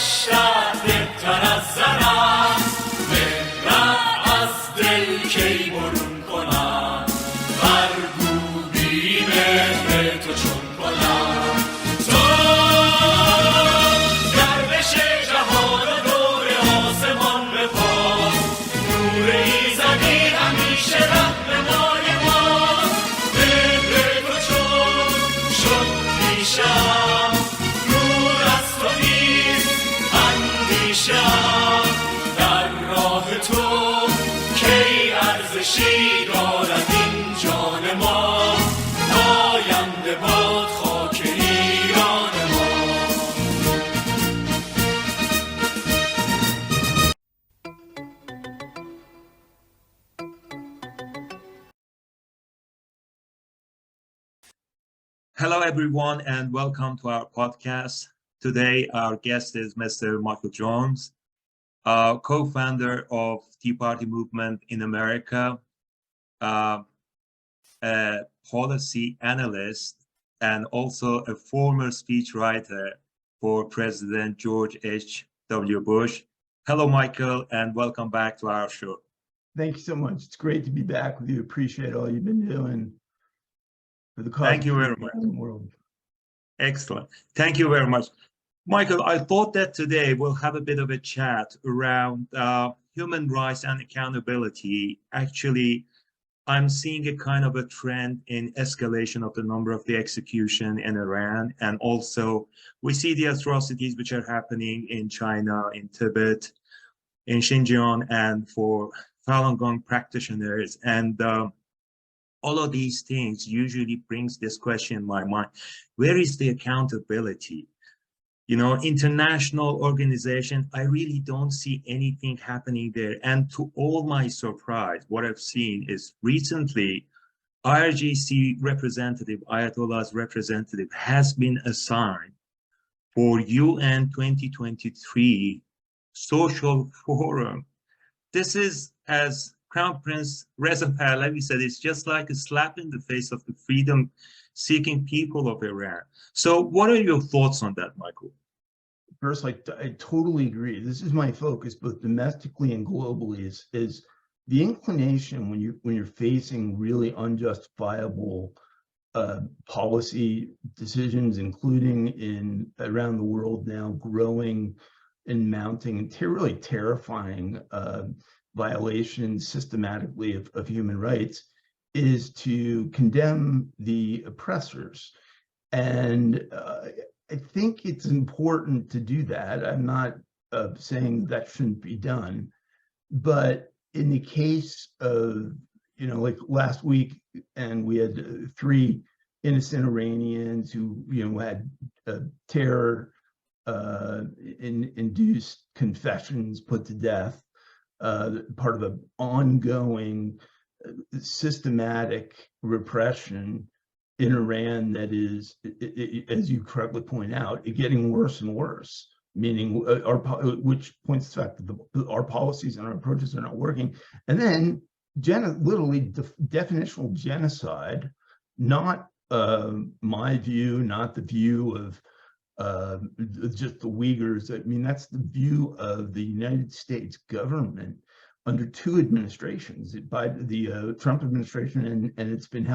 بیشتر بهتر از زن است، مهرم از دل کی برون کنم، برگو بی مهر تو چون کنم. تو گردش جهان و دور آسمان بپاس، نور ایزدی همیشه رهنمای ماست. مهر تو چون شد پیشم، نور از تو نیست اندیشم، در راه تو کی ارزشی دارد این جان ما، پاینده باد خاک ایران ما. Hello, everyone, and welcome to our podcast. Today, our guest is Mr. Michael Jones, co-founder of Tea Party Movement in America, a policy analyst, and also a former speechwriter for President George H.W. Bush. Hello, Michael, and welcome back to our show. Thank you so much. It's great to be back with you. Appreciate all you've been doing for the cause. Thank you very much. In the world. Excellent. Thank you very much. Michael, I thought that today we'll have a bit of a chat around human rights and accountability. Actually, I'm seeing a kind of a trend in escalation of the number of the execution in Iran. And also we see the atrocities which are happening in China, in Tibet, in Xinjiang, and for Falun Gong practitioners. And all of these things usually brings this question in my mind: where is the accountability? You know, international organization, I really don't see anything happening there. And to all my surprise, what I've seen is recently IRGC representative, Ayatollah's representative, has been assigned for UN 2023 Social Forum. This is, as Crown Prince Reza Pahlavi said, it's just like a slap in the face of the freedom-seeking people of Iran. So what are your thoughts on that, Michael? First, I totally agree. This is my focus, both domestically and globally, is the inclination when you're facing really unjustifiable policy decisions, including in around the world now, growing and mounting and really terrifying violations systematically of human rights, is to condemn the oppressors. And I think it's important to do that. I'm not saying that shouldn't be done, but in the case of, you know, like last week, and we had 3 innocent Iranians who, you know, had terror induced confessions put to death, part of an ongoing systematic repression in Iran that is, as you correctly point out, getting worse and worse, meaning which points to the fact that our policies and our approaches are not working. And then literally definitional genocide, not my view, not the view of just the Uyghurs. I mean, that's the view of the United States government under 2 administrations, by the Trump administration, and it's been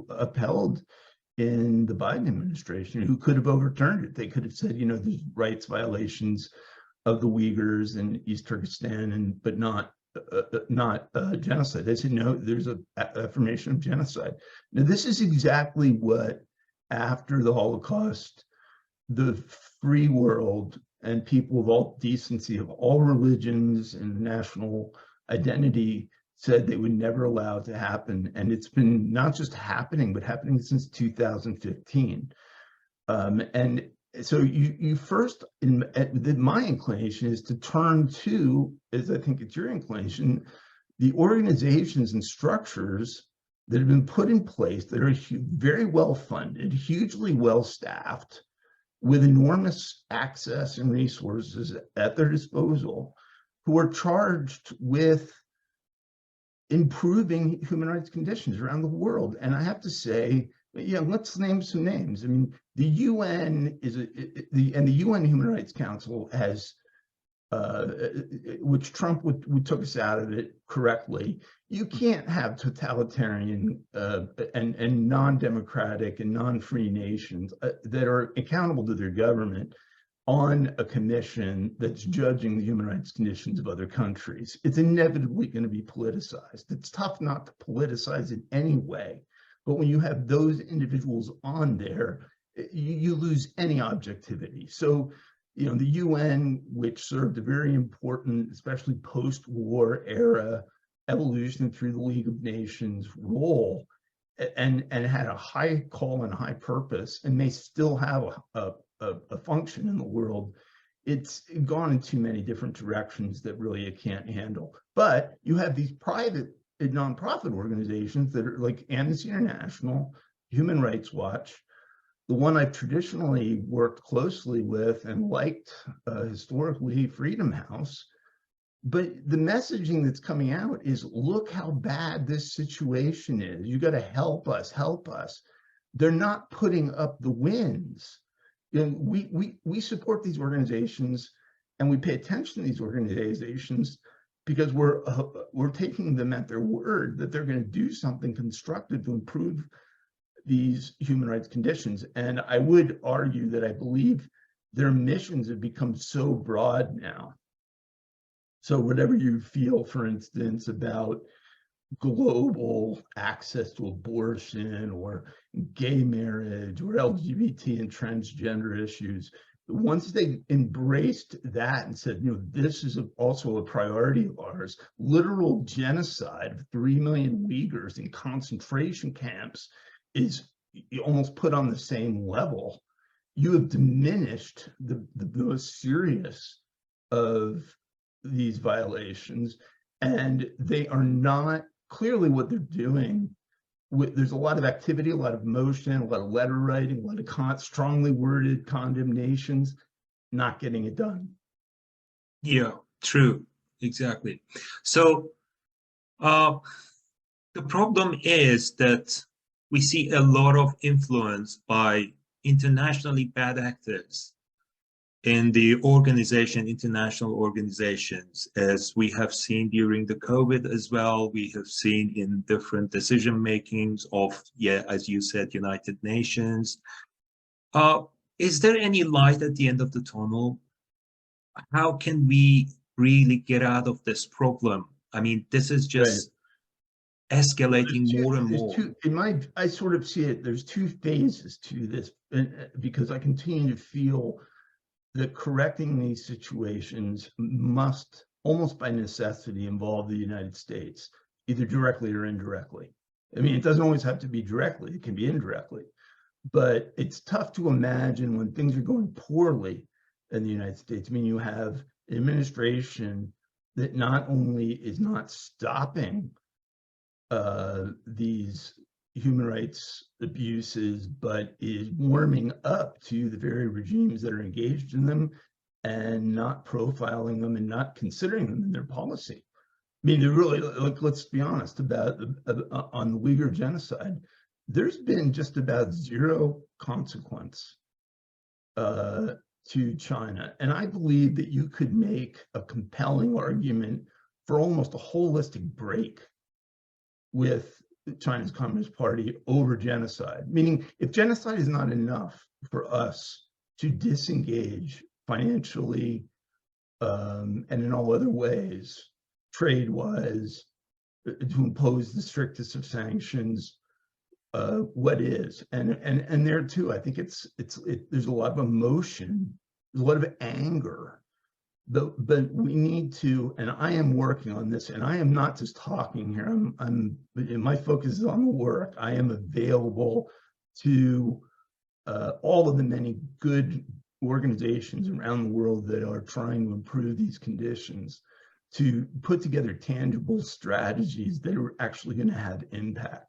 upheld in the Biden administration, who could have overturned it. They could have said, you know, there's rights violations of the Uyghurs in East Turkestan, but not genocide. They said, no, there's an affirmation of genocide. Now, this is exactly what, after the Holocaust, the free world and people of all decency, of all religions and national identity, said they would never allow it to happen. And it's been not just happening, but happening since 2015. And so you first, my inclination is to turn to, as I think it's your inclination, the organizations and structures that have been put in place that are very well funded, hugely well staffed, with enormous access and resources at their disposal, who are charged with improving human rights conditions around the world. And I have to say, yeah, let's name some names. I mean, The UN is the UN Human Rights Council has, which Trump took us out of it correctly. You can't have totalitarian and non-democratic and non-free nations that are accountable to their government on a commission that's judging the human rights conditions of other countries. It's inevitably going to be politicized. It's tough not to politicize it anyway, but when you have those individuals on there, you lose any objectivity. So, you know, the UN, which served a very important, especially post-war era, evolution through the League of Nations role, and had a high call and high purpose, and may still have a function in the world, it's gone in too many different directions that really it can't handle. But you have these private nonprofit organizations that are like Amnesty International, Human Rights Watch. The one I've traditionally worked closely with and liked historically, Freedom House. But the messaging that's coming out is, look how bad this situation is. You got to help us, help us. They're not putting up the wins. You know, we support these organizations and we pay attention to these organizations because we're taking them at their word that they're going to do something constructive to improve these human rights conditions. And I would argue that I believe their missions have become so broad now. So whatever you feel, for instance, about global access to abortion or gay marriage or LGBT and transgender issues, once they embraced that and said, you know, this is also a priority of ours, literal genocide of 3 million Uyghurs in concentration camps is almost put on the same level. You have diminished the most serious of these violations, and they are not clearly what they're doing. There's a lot of activity, a lot of motion, a lot of letter writing, a lot of strongly worded condemnations, not getting it done. Yeah, true, exactly. So the problem is that we see a lot of influence by internationally bad actors in the international organizations, as we have seen during the COVID as well. We have seen in different decision makings of, yeah, as you said, United Nations. Is there any light at the end of the tunnel? How can we really get out of this problem? I mean, this is just escalating more and more. I sort of see it, there's two phases to this, because I continue to feel that correcting these situations must, almost by necessity, involve the United States, either directly or indirectly. I mean, it doesn't always have to be directly, it can be indirectly. But it's tough to imagine when things are going poorly in the United States. I mean, you have an administration that not only is not stopping these human rights abuses, but is warming up to the very regimes that are engaged in them and not profiling them and not considering them in their policy. I mean, they're really, like, let's be honest about on the Uyghur genocide, there's been just about zero consequence to China. And I believe that you could make a compelling argument for almost a holistic break with China's Communist Party over genocide, meaning if genocide is not enough for us to disengage financially and in all other ways, trade-wise, to impose the strictest of sanctions, what is? And there too, I think there's a lot of emotion, there's a lot of anger. But we need to, and I am working on this, and I am not just talking here. My focus is on the work. I am available to all of the many good organizations around the world that are trying to improve these conditions, to put together tangible strategies that are actually going to have impact.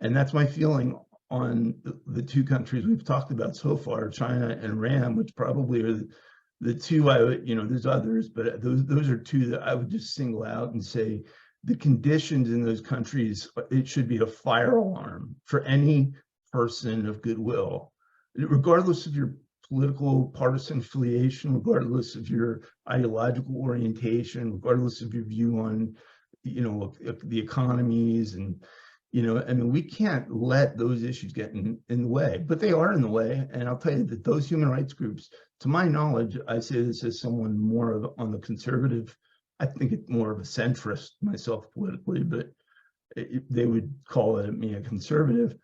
And that's my feeling on the two countries we've talked about so far, China and Iran, which probably are the two I would, there's others, but those are two that I would just single out and say the conditions in those countries, it should be a fire alarm for any person of goodwill regardless of your political partisan affiliation, regardless of your ideological orientation, regardless of your view on, the economies and, I mean, we can't let those issues get in the way, but they are in the way. And I'll tell you that those human rights groups, to my knowledge, I say this as someone more on the conservative, I think it's more of a centrist myself politically, but they would call me a conservative.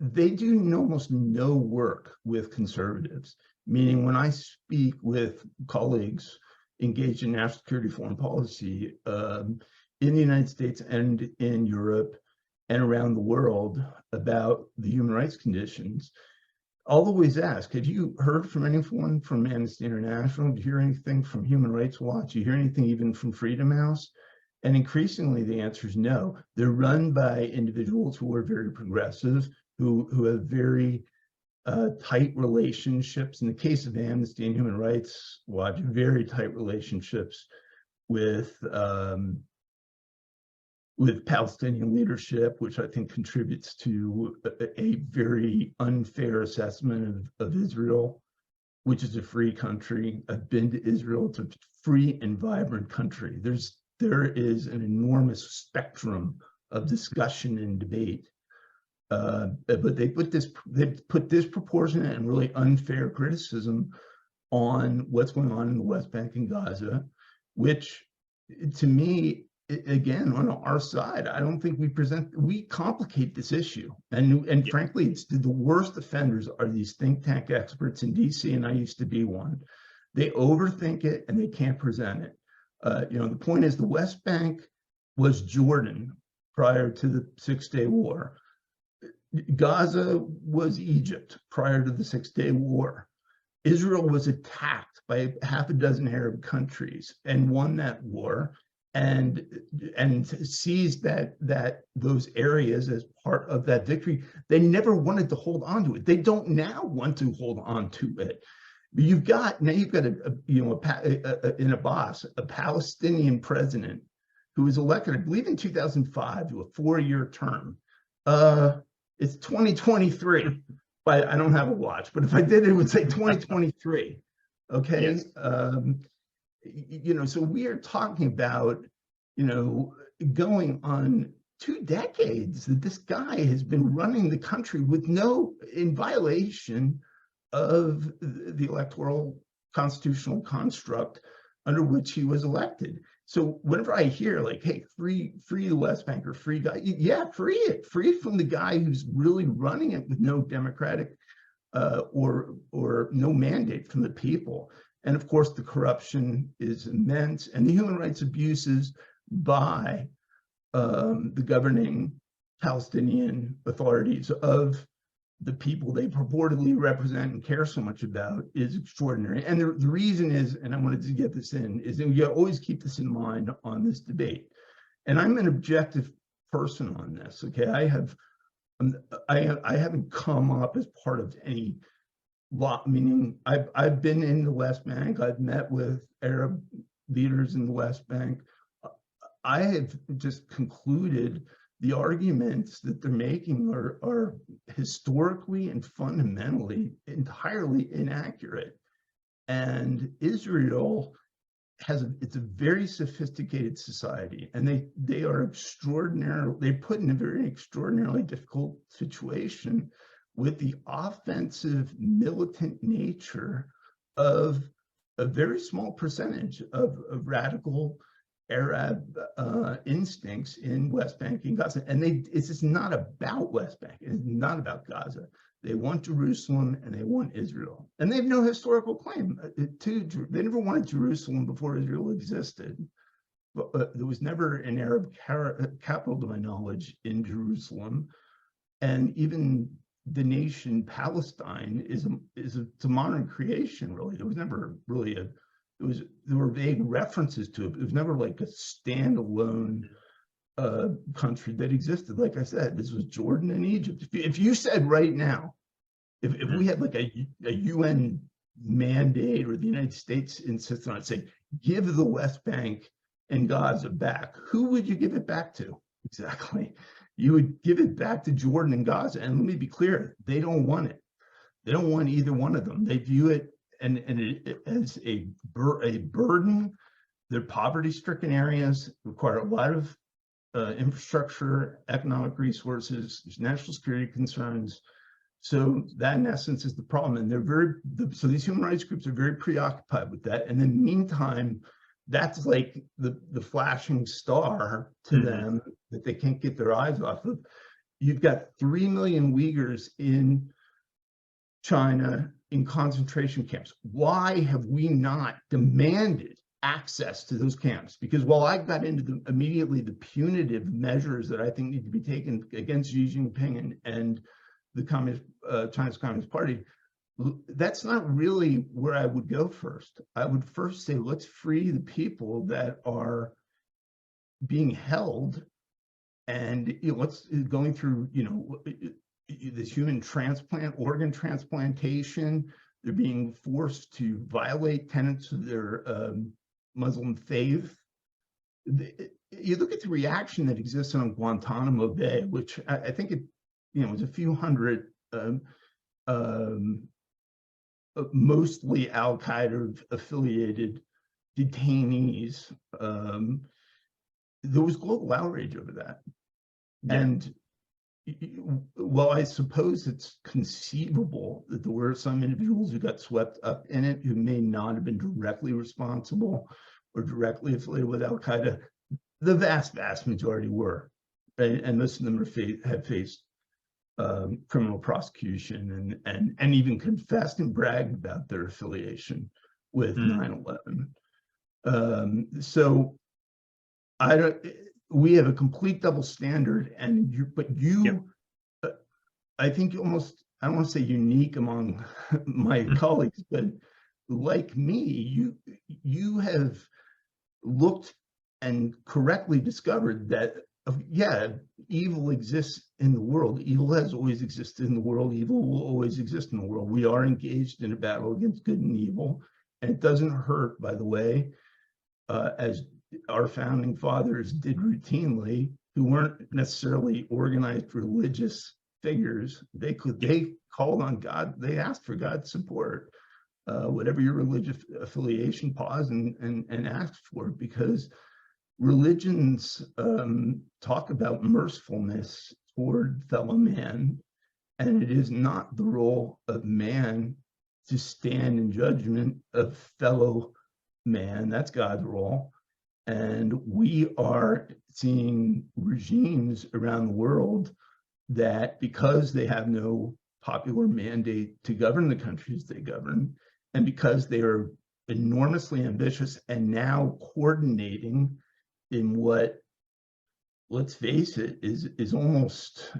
They do almost no work with conservatives, meaning when I speak with colleagues engaged in national security foreign policy in the United States and in Europe and around the world about the human rights conditions, I'll always ask, have you heard from anyone from Amnesty International? Do you hear anything from Human Rights Watch? Do you hear anything even from Freedom House? And increasingly, the answer is no. They're run by individuals who are very progressive, who have very tight relationships. In the case of Amnesty and Human Rights Watch, very tight relationships with Palestinian leadership, which I think contributes to a very unfair assessment of Israel, which is a free country. I've been to Israel. It's a free and vibrant country. There is an enormous spectrum of discussion and debate. But they put disproportionate and really unfair criticism on what's going on in the West Bank and Gaza, which to me, again, on our side, I don't think we complicate this issue. And frankly, it's the worst offenders are these think tank experts in DC, and I used to be one. They overthink it and they can't present it. The point is the West Bank was Jordan prior to the Six-Day War. Gaza was Egypt prior to the Six-Day War. Israel was attacked by half a dozen Arab countries and won that war and seized those areas as part of that victory. They never wanted to hold on to it. They don't now want to hold on to it. You've got in Abbas, a Palestinian president who was elected, I believe, in 2005 to a 4-year term. It's 2023, but I don't have a watch. But if I did, it would say 2023. Okay. Yes. So we are talking about, going on 2 decades that this guy has been running the country in violation of the electoral constitutional construct under which he was elected. So whenever I hear like, hey, free the West Bank or free guy, yeah, free it from the guy who's really running it with no democratic or no mandate from the people. And of course, the corruption is immense, and the human rights abuses by the governing Palestinian authorities of the people they purportedly represent and care so much about is extraordinary. And the reason is, and I wanted to get this in, is that you always keep this in mind on this debate. And I'm an objective person on this, okay? I haven't come up as part of any lot, meaning I've been in the West Bank, I've met with Arab leaders in the West Bank. I have just concluded the arguments that they're making are historically and fundamentally entirely inaccurate. And Israel it's a very sophisticated society, and they are they're put in a very extraordinarily difficult situation with the offensive militant nature of a very small percentage of radical Arab instincts in West Bank and Gaza. And it's just not about West Bank. It's not about Gaza. They want Jerusalem and they want Israel. And they have no historical claim they never wanted Jerusalem before Israel existed. But there was never an Arab capital, to my knowledge, in Jerusalem. And even the nation Palestine is a modern creation, really. There was never really there were vague references to it. It was never like a standalone country that existed. Like I said, this was Jordan and Egypt. If you said right now, if we had like a UN mandate, or the United States insisted on it, say, give the West Bank and Gaza back, who would you give it back to? Exactly. you would give it back to Jordan and Gaza. And let me be clear, they don't want it. They don't want either one of them. They view it as a burden. They're poverty-stricken areas, require a lot of infrastructure, economic resources, there's national security concerns. So that in essence is the problem. And so these human rights groups are very preoccupied with that. And in the meantime, that's like the flashing star to them that they can't get their eyes off of. You've got 3 million Uyghurs in China in concentration camps. Why have we not demanded access to those camps? Because while I got into immediately the punitive measures that I think need to be taken against Xi Jinping and the China's Communist Party, that's not really where I would go first. I would first say, let's free the people that are being held and let's going through, this human transplant, organ transplantation. They're being forced to violate tenets of their Muslim faith. You look at the reaction that exists on Guantanamo Bay, which I think it, was a few hundred, mostly Al-Qaeda affiliated detainees. There was global outrage over that. And well, I suppose it's conceivable that there were some individuals who got swept up in it who may not have been directly responsible or directly affiliated with Al-Qaeda. The vast majority were, and most of them have faced criminal prosecution and even confessed and bragged about their affiliation with 9/11. So we have a complete double standard, and I think almost, I don't want to say unique among my colleagues, but like me, you have looked and correctly discovered that, evil exists in the world. Evil has always existed in the world. Evil will always exist in the world. We are engaged in a battle against good and evil. And it doesn't hurt, by the way, as our founding fathers did routinely, who weren't necessarily organized religious figures. They called on God. They asked for God's support, whatever your religious affiliation, pause and ask for it, because religions talk about mercifulness toward fellow man, and it is not the role of man to stand in judgment of fellow man. That's God's role. And we are seeing regimes around the world that, because they have no popular mandate to govern the countries they govern, and because they are enormously ambitious and now coordinating in what, let's face it, is almost,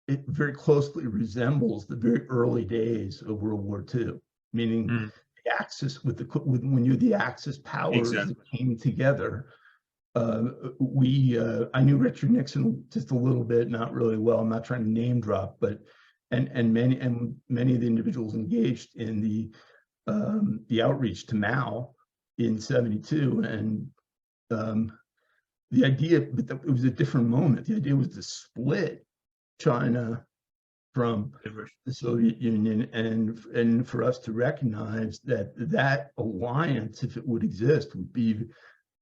it very closely resembles the very early days of World War II, meaning the Axis when you're the Axis powers that came together. I knew Richard Nixon just a little bit, not really well. I'm not trying to name drop, but and many of the individuals engaged in the outreach to Mao in '72, and the idea, but it was a different moment. The idea was to split China from the Soviet Union, and for us to recognize that alliance, if it would exist, would be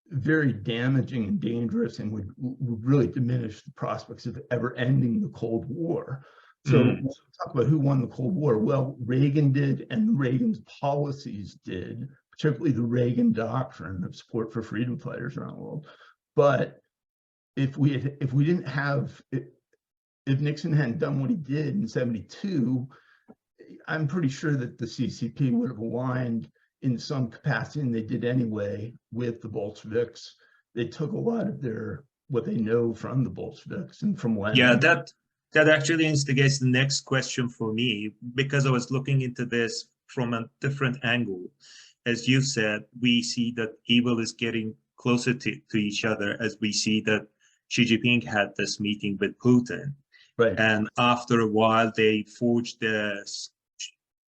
very damaging and dangerous, and would really diminish the prospects of ever ending the Cold War. So let's talk about who won the Cold War. Well, Reagan did, and Reagan's policies did, particularly the Reagan doctrine of support for freedom fighters around the world. But if Nixon hadn't done what he did in '72, I'm pretty sure that the CCP would have aligned in some capacity, and they did anyway, with the Bolsheviks. They took a lot of what they know from the Bolsheviks and from Lenin. Yeah, that actually instigates the next question for me, because I was looking into this from a different angle. As you said, we see that evil is getting closer to each other, as we see that Xi Jinping had this meeting with Putin. Right. And after a while,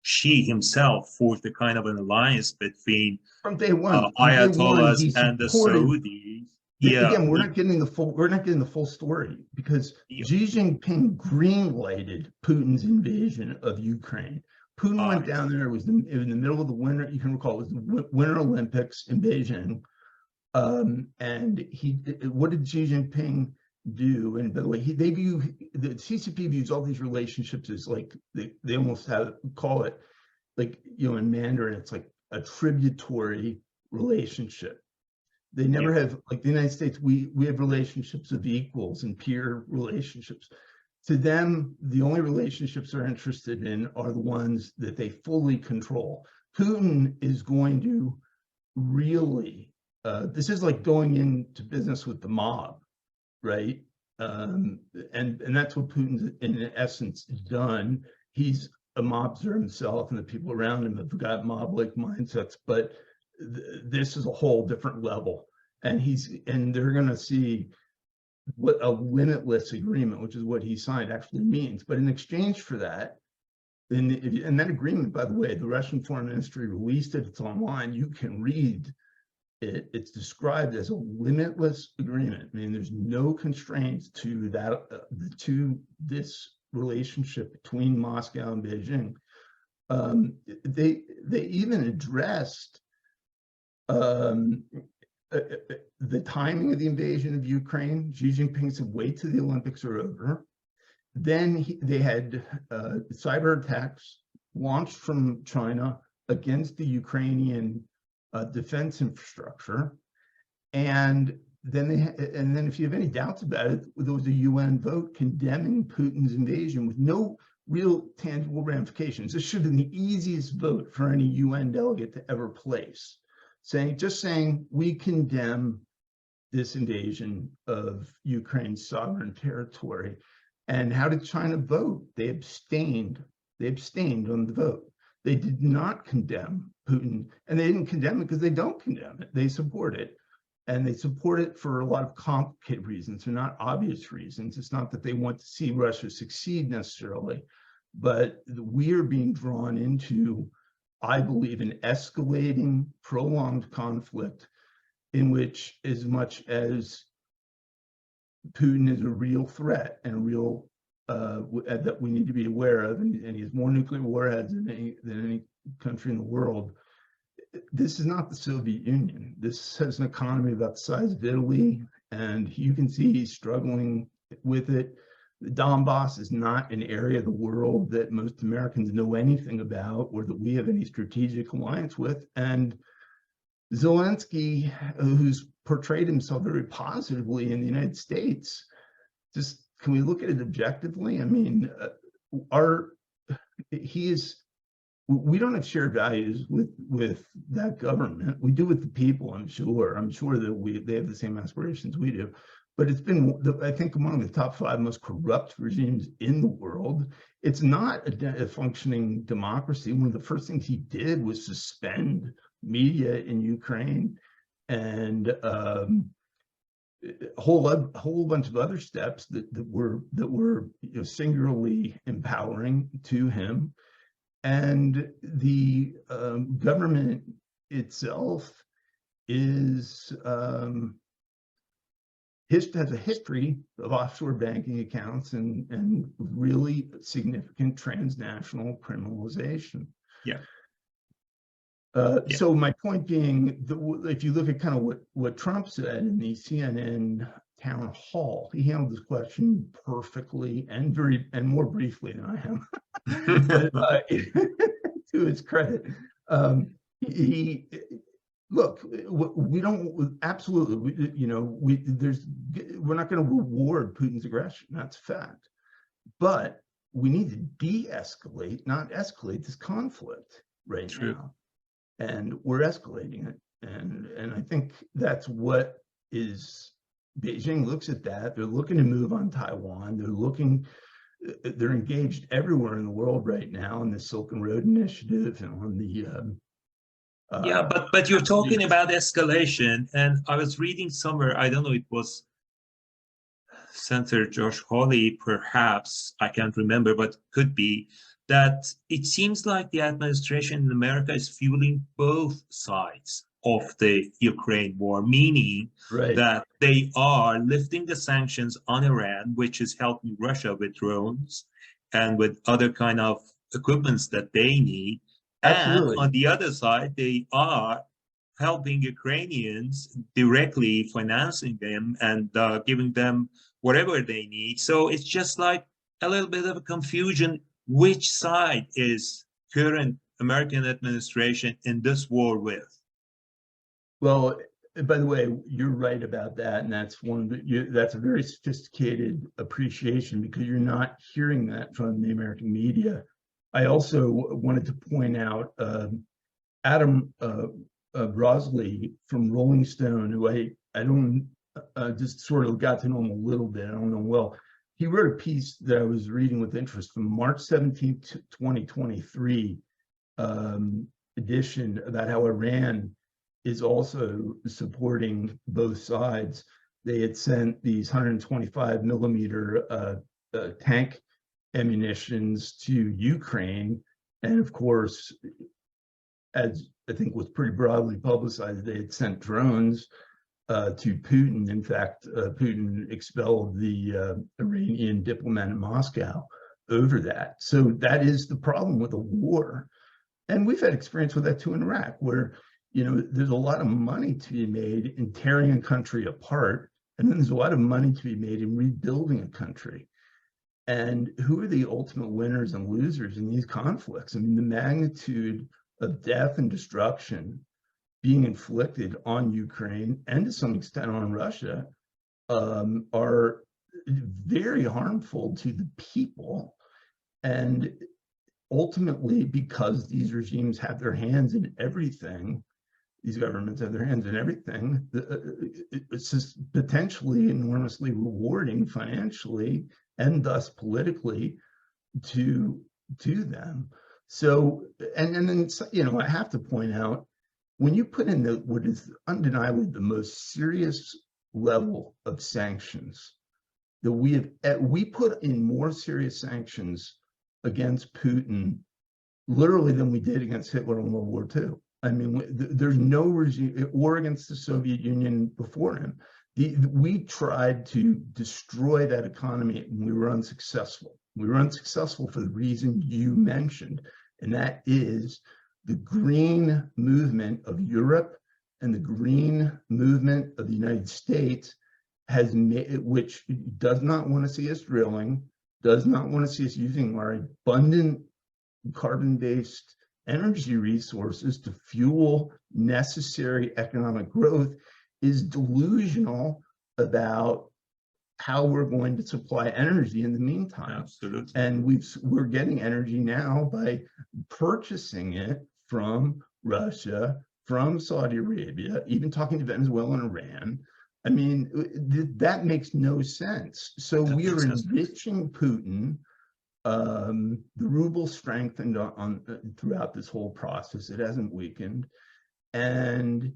Xi himself forged a kind of an alliance between from day one, Ayatollahs and the Saudis. Yeah, Again, we're not getting the full story, because yeah. Xi Jinping green-lighted Putin's invasion of Ukraine. Putin went down there. It was in the middle of the winter. You can recall it was the Winter Olympics in Beijing. And what did Xi Jinping do? And by the way, the CCP views all these relationships as like they almost call it, like, in Mandarin, it's like a tributary relationship. They never have, like the United States, we have relationships of equals and peer relationships. To them, the only relationships they're interested in are the ones that they fully control. Putin is going to really, this is like going into business with the mob, right? And that's what Putin's in essence done. He's a mobster himself, and the people around him have got mob-like mindsets, but this is a whole different level. And they're going to see what a limitless agreement, which is what he signed, actually means. But in exchange for that, and that agreement, by the way, the Russian Foreign Ministry released it. It's online. You can read it. It's described as a limitless agreement. I mean, there's no constraints to that, to this relationship between Moscow and Beijing. They even addressed the timing of the invasion of Ukraine. Xi Jinping said, wait till the Olympics are over. Then they had cyber attacks launched from China against the Ukrainian defense infrastructure. And then if you have any doubts about it, there was a UN vote condemning Putin's invasion with no real tangible ramifications. This should have been the easiest vote for any UN delegate to ever place. Just saying we condemn this invasion of Ukraine's sovereign territory. And how did China vote? They abstained. They abstained on the vote. They did not condemn Putin, and they didn't condemn it because they don't condemn it. They support it, and they support it for a lot of complicated reasons. They're not obvious reasons. It's not that they want to see Russia succeed necessarily, but we are being drawn into, I believe, an escalating, prolonged conflict in which, as much as Putin is a real threat and a real that we need to be aware of, and he has more nuclear warheads than any country in the world. This is not the Soviet Union. This has an economy about the size of Italy, and you can see he's struggling with it. The Donbass is not an area of the world that most Americans know anything about, or that we have any strategic alliance with. And Zelensky, who's portrayed himself very positively in the United States, just, can we look at it objectively? I mean, we don't have shared values with that government. We do with the people, I'm sure. I'm sure that they have the same aspirations we do. But it's been, I think, among the top 5 most corrupt regimes in the world. It's not a functioning democracy. One of the first things he did was suspend media in Ukraine, and a whole bunch of other steps that were singularly empowering to him. And the government itself has a history of offshore banking accounts and really significant transnational criminalization. Yeah. So my point being, if you look at kind of what Trump said in the CNN town hall, he handled this question perfectly and more briefly than I am. But, to his credit, look, we don't absolutely, we're not going to reward Putin's aggression. That's a fact. But we need to de-escalate, not escalate this conflict right now. And we're escalating it. And I think that's what is, Beijing looks at that. They're looking to move on Taiwan. They're engaged everywhere in the world right now in the Silk Road Initiative and on the yeah, but you're talking about escalation, and I was reading somewhere, I don't know, it was Senator Josh Hawley, perhaps, I can't remember, but could be, that it seems like the administration in America is fueling both sides of the Ukraine war, meaning Right. that they are lifting the sanctions on Iran, which is helping Russia with drones and with other kind of equipments that they need. Absolutely. And on the other side, they are helping Ukrainians directly, financing them and giving them whatever they need. So it's just like a little bit of a confusion. Which side is current American administration in this war with? Well, by the way, you're right about that, and that's that's a very sophisticated appreciation because you're not hearing that from the American media. I also wanted to point out Adam Brosley from Rolling Stone, who I don't just sort of got to know him a little bit. I don't know well. He wrote a piece that I was reading with interest from March 17th, 2023 edition about how Iran is also supporting both sides. They had sent these 125 millimeter tank ammunitions to Ukraine. And of course, as I think was pretty broadly publicized, they had sent drones to Putin. In fact, Putin expelled the Iranian diplomat in Moscow over that. So that is the problem with the war. And we've had experience with that too in Iraq, where there's a lot of money to be made in tearing a country apart, and then there's a lot of money to be made in rebuilding a country. And who are the ultimate winners and losers in these conflicts? I mean, the magnitude of death and destruction being inflicted on Ukraine and to some extent on Russia are very harmful to the people. And ultimately, because these regimes have their hands in everything, these governments have their hands in everything, it's just potentially enormously rewarding financially and thus politically to them. So, and then, I have to point out, when you put in what is undeniably the most serious level of sanctions that we put in more serious sanctions against Putin literally than we did against Hitler in World War II. I mean, there's no regime, or against the Soviet Union before him. We tried to destroy that economy and we were unsuccessful. We were unsuccessful for the reason you mentioned, and that is the green movement of Europe and the green movement of the United States has made, which does not want to see us drilling, does not want to see us using our abundant carbon-based energy resources to fuel necessary economic growth, is delusional about how we're going to supply energy in the meantime. Absolutely. And we're getting energy now by purchasing it from Russia, from Saudi Arabia, even talking to Venezuela and Iran. I mean, that makes no sense. So we are enriching Putin. The ruble strengthened throughout this whole process. It hasn't weakened. And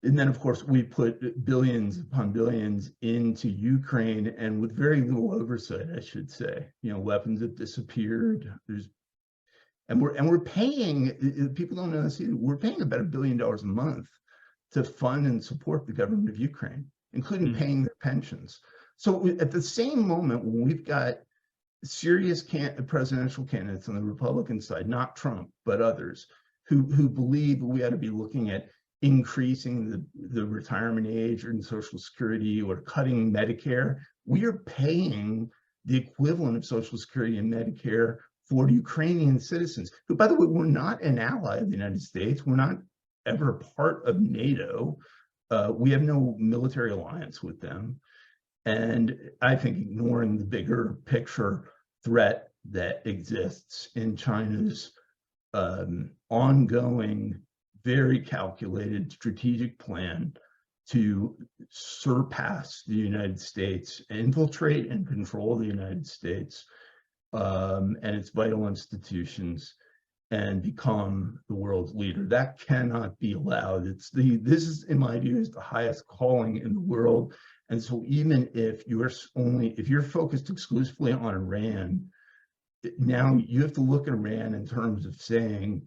then, of course, we put billions upon billions into Ukraine, and with very little oversight, I should say. Weapons have disappeared. We're paying. People don't know this either. We're paying about $1 billion a month to fund and support the government of Ukraine, including paying their pensions. So at the same moment, when we've got serious presidential candidates on the Republican side, not Trump, but others, who believe we ought to be looking at increasing the retirement age or Social Security or cutting Medicare, we are paying the equivalent of Social Security and Medicare for Ukrainian citizens, who, by the way, were not an ally of the United States. We're not ever a part of NATO. We have no military alliance with them. And I think ignoring the bigger picture threat that exists in China's ongoing, very calculated strategic plan to surpass the United States, infiltrate and control the United States and its vital institutions, and become the world's leader. That cannot be allowed. This is, in my view, is the highest calling in the world. And so even if you're focused exclusively on Iran, now you have to look at Iran in terms of saying,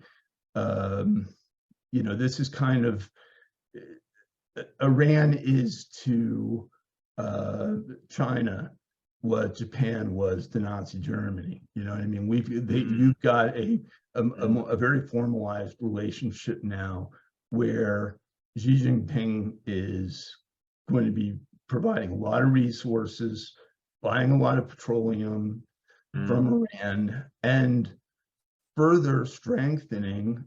you know, this is kind of, Iran is to China what Japan was to Nazi Germany. You know what I mean? You've got a very formalized relationship now where Xi Jinping is going to be providing a lot of resources, buying a lot of petroleum from Iran, and further strengthening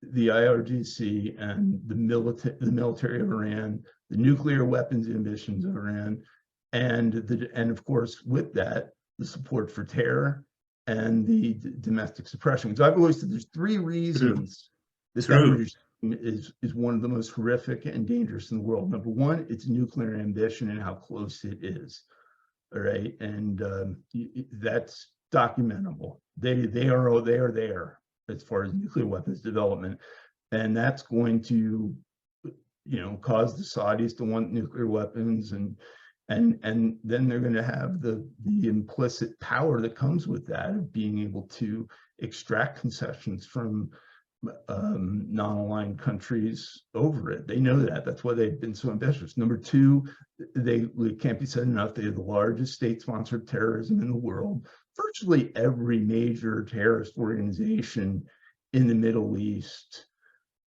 the IRGC and the military of Iran, the nuclear weapons ambitions of Iran, and of course with that the support for terror and the domestic suppression. So I've always said there's three reasons that regime is one of the most horrific and dangerous in the world. Number one, it's nuclear ambition and how close it is. All right, and that's documentable. They are there as far as nuclear weapons development, and that's going to, you know, cause the Saudis to want nuclear weapons, and then they're going to have the implicit power that comes with that of being able to extract concessions from non-aligned countries over it. They know that. That's why they've been so ambitious. Number two, it can't be said enough, they are the largest state-sponsored terrorism in the world. Virtually every major terrorist organization in the Middle East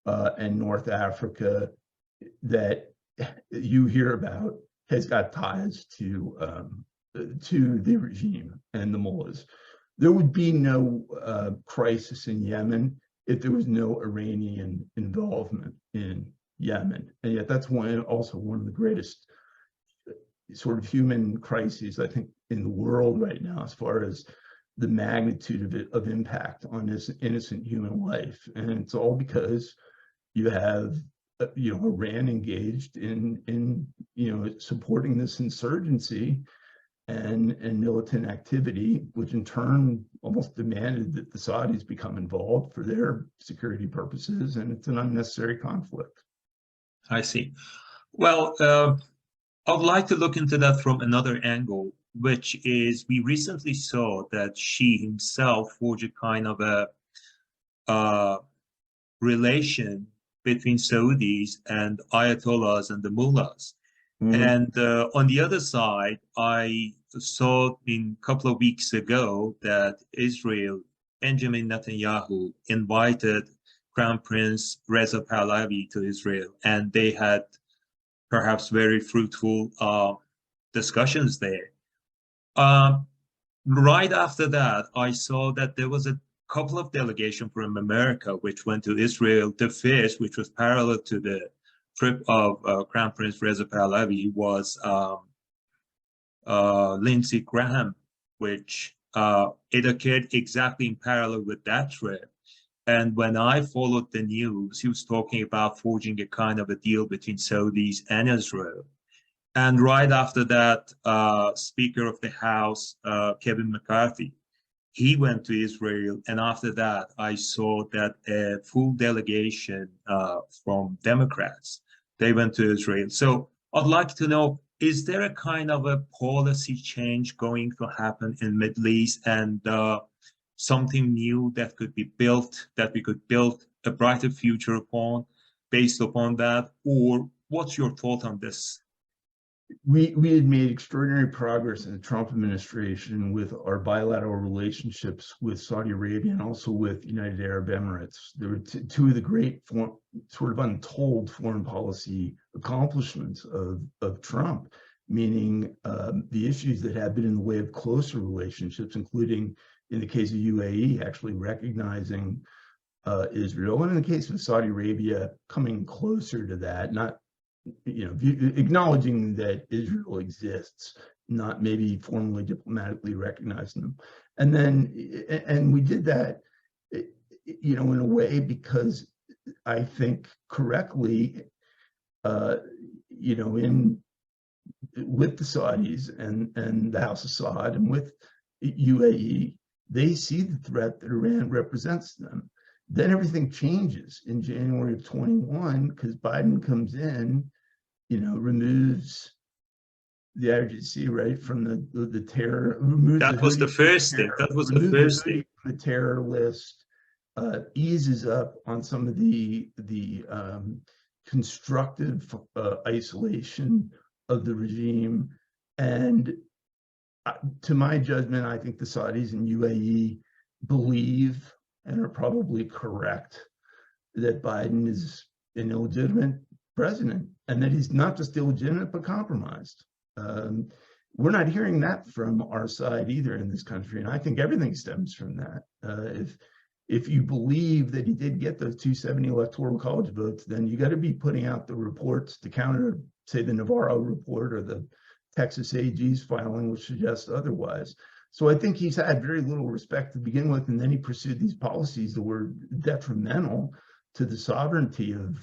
and North Africa that you hear about has got ties to the regime and the mullahs. There would be no crisis in Yemen if there was no Iranian involvement in Yemen. And yet that's also one of the greatest sort of human crises, I think, in the world right now, as far as the magnitude of impact on this innocent human life. And it's all because you have, you know, Iran engaged in you know, supporting this insurgency and militant activity, which in turn almost demanded that the Saudis become involved for their security purposes, and it's an unnecessary conflict. I see. Well, I would like to look into that from another angle, which is we recently saw that Xi himself forged a kind of a relation between Saudis and Ayatollahs and the mullahs. And on the other side, I saw a couple of weeks ago that Israel, Benjamin Netanyahu, invited Crown Prince Reza Pahlavi to Israel, and they had perhaps very fruitful discussions there. Right after that, I saw that there was a couple of delegations from America which went to Israel. The first, which was parallel to the trip of Crown Prince Reza Pahlavi, was Lindsey Graham, which it occurred exactly in parallel with that trip. And when I followed the news, he was talking about forging a kind of a deal between Saudis and Israel. And right after that, Speaker of the House, Kevin McCarthy, he went to Israel. And after that, I saw that a full delegation from Democrats, they went to Israel. So I'd like to know, is there a kind of a policy change going to happen in Middle East, and something new that could be built, that we could build a brighter future upon, based upon that? Or what's your thought on this? We had made extraordinary progress in the Trump administration with our bilateral relationships with Saudi Arabia and also with United Arab Emirates. There were two of the great sort of untold foreign policy accomplishments of Trump, meaning the issues that have been in the way of closer relationships, including in the case of UAE, actually recognizing Israel, and in the case of Saudi Arabia, coming closer to that, not, you know, acknowledging that Israel exists, not maybe formally diplomatically recognizing them. And we did that, you know, in a way because I think correctly, you know, with the Saudis and the House of Saud and with UAE, they see the threat that Iran represents to them. Then everything changes in January of 21 because Biden comes in, you know, removes the IRGC, right, from the terror. Removes That was the first thing. That was the first thing. The terror list, eases up on some of the constructive isolation of the regime, and to my judgment, I think the Saudis and UAE believe and are probably correct that Biden is an illegitimate president, and that he's not just illegitimate but compromised. We're not hearing that from our side either in this country, and I think everything stems from that. If you believe that he did get those 270 electoral college votes, then you got to be putting out the reports to counter, say, the Navarro report or the Texas AG's filing, which suggests otherwise. So I think he's had very little respect to begin with, and then he pursued these policies that were detrimental to the sovereignty of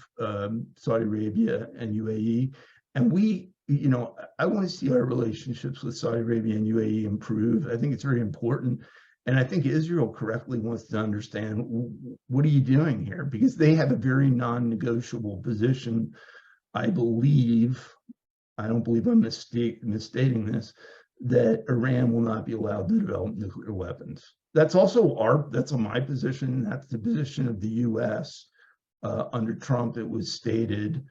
Saudi Arabia and UAE. And we, you know, I want to see our relationships with Saudi Arabia and UAE improve. I think it's very important. And I think Israel correctly wants to understand, what are you doing here? Because they have a very non-negotiable position. I believe, I don't believe I'm misstating this, that Iran will not be allowed to develop nuclear weapons. That's also that's my position. That's the position of the US. Under Trump, it was stated,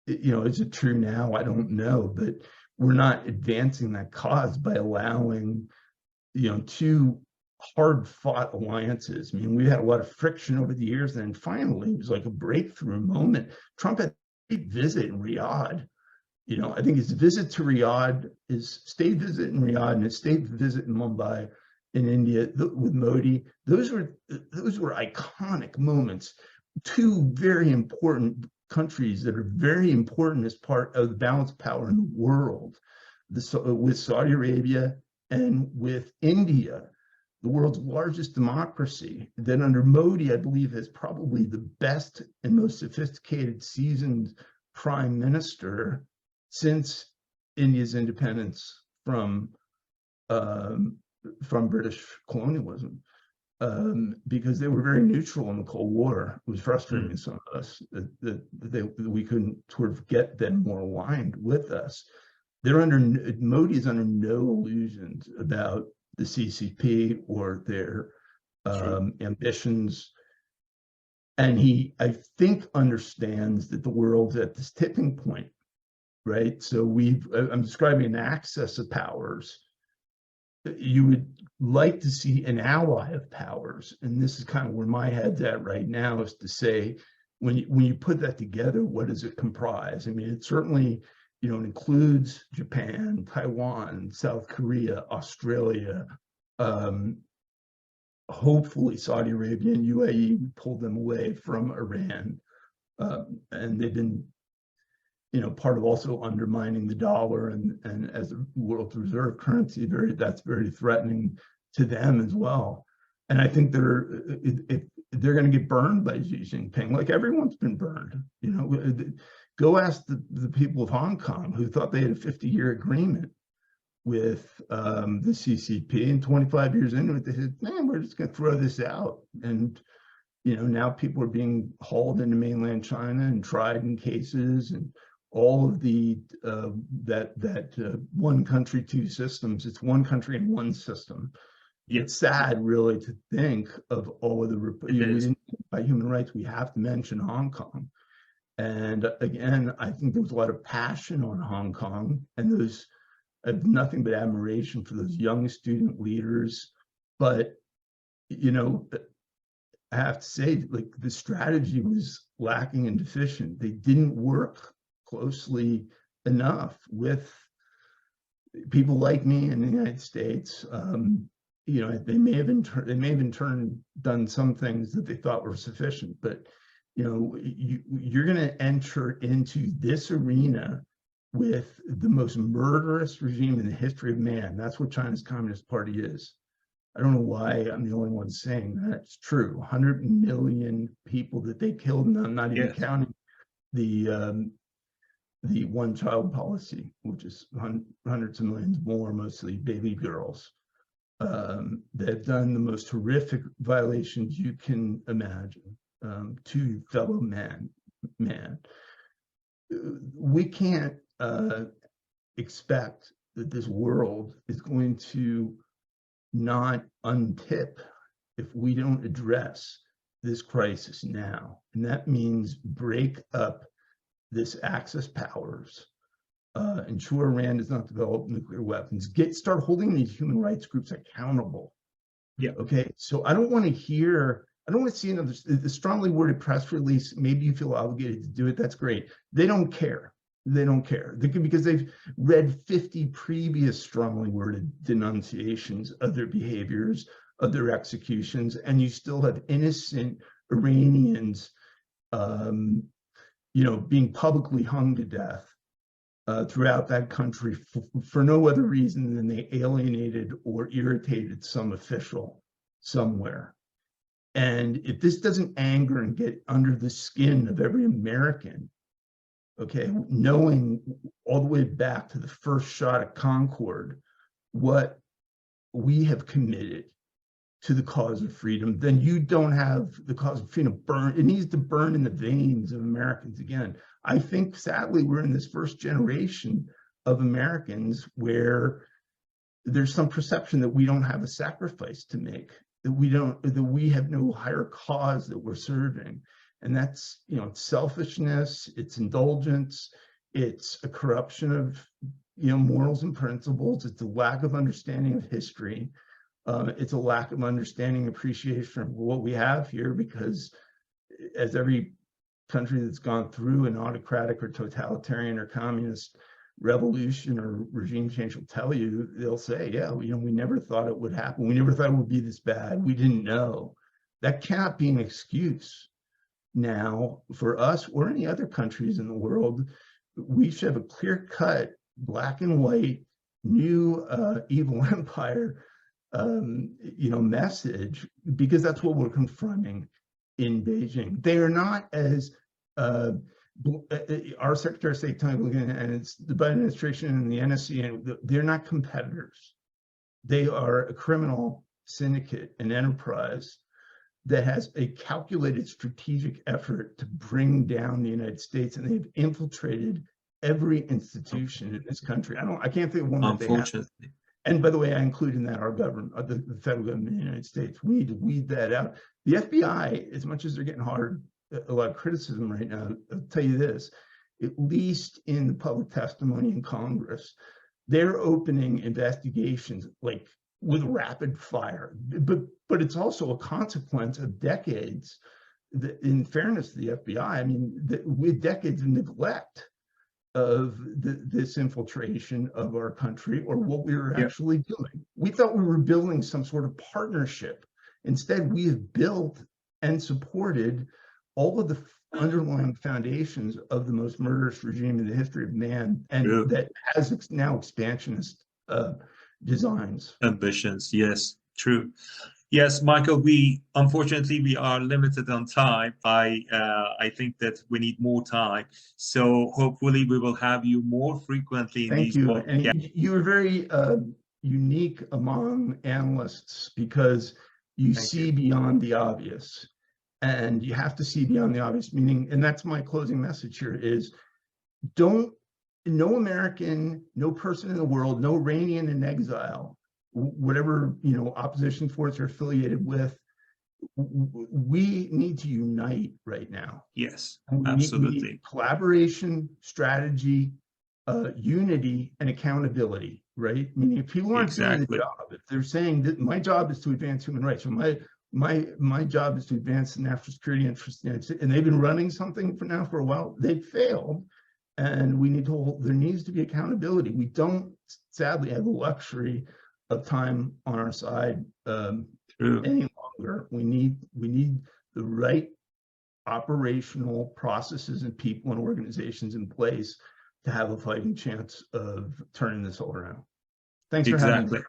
you know, is it true now? I don't know, but we're not advancing that cause by allowing, you know, two hard-fought alliances. I mean, we had a lot of friction over the years, and then finally it was like a breakthrough moment. Trump had a visit in Riyadh. You know, I think his visit to Riyadh, his state visit in Riyadh and his state visit in Mumbai in India with Modi, those were iconic moments. Two very important countries that are very important as part of the balanced power in the world, with Saudi Arabia and with India, the world's largest democracy, that under Modi, I believe, has probably the best and most sophisticated, seasoned prime minister since India's independence from British colonialism, because they were very neutral in the Cold War. It was frustrating to some of us that we couldn't sort of get them more aligned with us. Modi is under no illusions about the CCP or their ambitions. And he, I think, understands that the world's at this tipping point, right? So I'm describing an axis of powers. You would like to see an ally of powers. And this is kind of where my head's at right now, is to say, when you put that together, what does it comprise? I mean, it certainly, you know, it includes Japan, Taiwan, South Korea, Australia, hopefully Saudi Arabia and UAE pulled them away from Iran. And they've been, you know, part of also undermining the dollar and as a world reserve currency, that's very threatening to them as well. And I think they're going to get burned by Xi Jinping, like everyone's been burned. You know, go ask the people of Hong Kong, who thought they had a 50-year agreement with the CCP, and 25 years into it, they said, man, we're just going to throw this out. And, you know, now people are being hauled into mainland China and tried in cases, and all of the one country, two systems. It's one country and one system. Yeah. It's sad, really, to think of all of the, by human rights, we have to mention Hong Kong. And again, I think there was a lot of passion on Hong Kong, and I have nothing but admiration for those young student leaders. But, you know, I have to say, like, the strategy was lacking and deficient. They didn't work closely enough with people like me in the United States. You know, they may have in turn done some things that they thought were sufficient, but, you know, you're going to enter into this arena with the most murderous regime in the history of man. That's what China's Communist Party is. I don't know why I'm the only one saying that. It's true. 100 million people that they killed, and I'm not even counting the one-child policy, which is hundreds of millions more, mostly baby girls. They've done the most horrific violations you can imagine to fellow man. We can't expect that this world is going to not untip if we don't address this crisis now. And that means break up this Axis powers, ensure Iran does not develop nuclear weapons, start holding these human rights groups accountable. Yeah. Okay. So I don't want to see another the strongly worded press release. Maybe you feel obligated to do it. That's great. They don't care. They don't care because they've read 50 previous strongly worded denunciations of their behaviors, of their executions, and you still have innocent Iranians, being publicly hung to death throughout that country for no other reason than they alienated or irritated some official somewhere. And if this doesn't anger and get under the skin of every American, okay, knowing all the way back to the first shot at Concord, what we have committed to the cause of freedom, then you don't have the cause of freedom burn. It needs to burn in the veins of Americans again. I think, sadly, we're in this first generation of Americans where there's some perception that we don't have a sacrifice to make, that we have no higher cause that we're serving. And that's, it's selfishness, it's indulgence, it's a corruption of, morals and principles. It's a lack of understanding of history. It's a lack of understanding, appreciation of what we have here, because as every country that's gone through an autocratic or totalitarian or communist revolution or regime change will tell you, they'll say, yeah, we never thought it would happen. We never thought it would be this bad. We didn't know. That cannot be an excuse. Now, for us or any other countries in the world, we should have a clear-cut, black and white, new evil empire, message, because that's what we're confronting in Beijing. They are not as our Secretary of State, Tony Blinken, and it's the Biden administration and the NSC, and they're not competitors. They are a criminal syndicate, an enterprise that has a calculated strategic effort to bring down the United States, and they've infiltrated every institution in this country. I can't think of one that they have. Unfortunately. And by the way, I include in that our government, the federal government of the United States. We need to weed that out. The FBI, as much as they're getting a lot of criticism right now, I'll tell you this, at least in the public testimony in Congress, they're opening investigations like with rapid fire. But it's also a consequence of decades, in fairness to the FBI, with decades of neglect of this infiltration of our country, or what we were actually doing. We thought we were building some sort of partnership. Instead, we have built and supported all of the underlying foundations of the most murderous regime in the history of man, and that has now expansionist designs. Ambitions, yes, true. Yes, Michael, unfortunately we are limited on time. I think that we need more time. So hopefully we will have you more frequently in these podcasts. Thank you. And you are very unique among analysts because you see beyond the obvious. And you have to see beyond the obvious, meaning, and that's my closing message here, is no American, no person in the world, no Iranian in exile, whatever opposition force you're affiliated with, we need to unite right now. Yes, absolutely. We need collaboration, strategy, unity, and accountability. Right? Meaning, if people aren't doing the job, if they're saying that my job is to advance human rights, so my job is to advance the national security interests of the United States, and they've been running something for a while, they've failed, and there needs to be accountability. We don't, sadly, have the luxury of time on our side any longer. We need the right operational processes and people and organizations in place to have a fighting chance of turning this all around. Thanks for having me.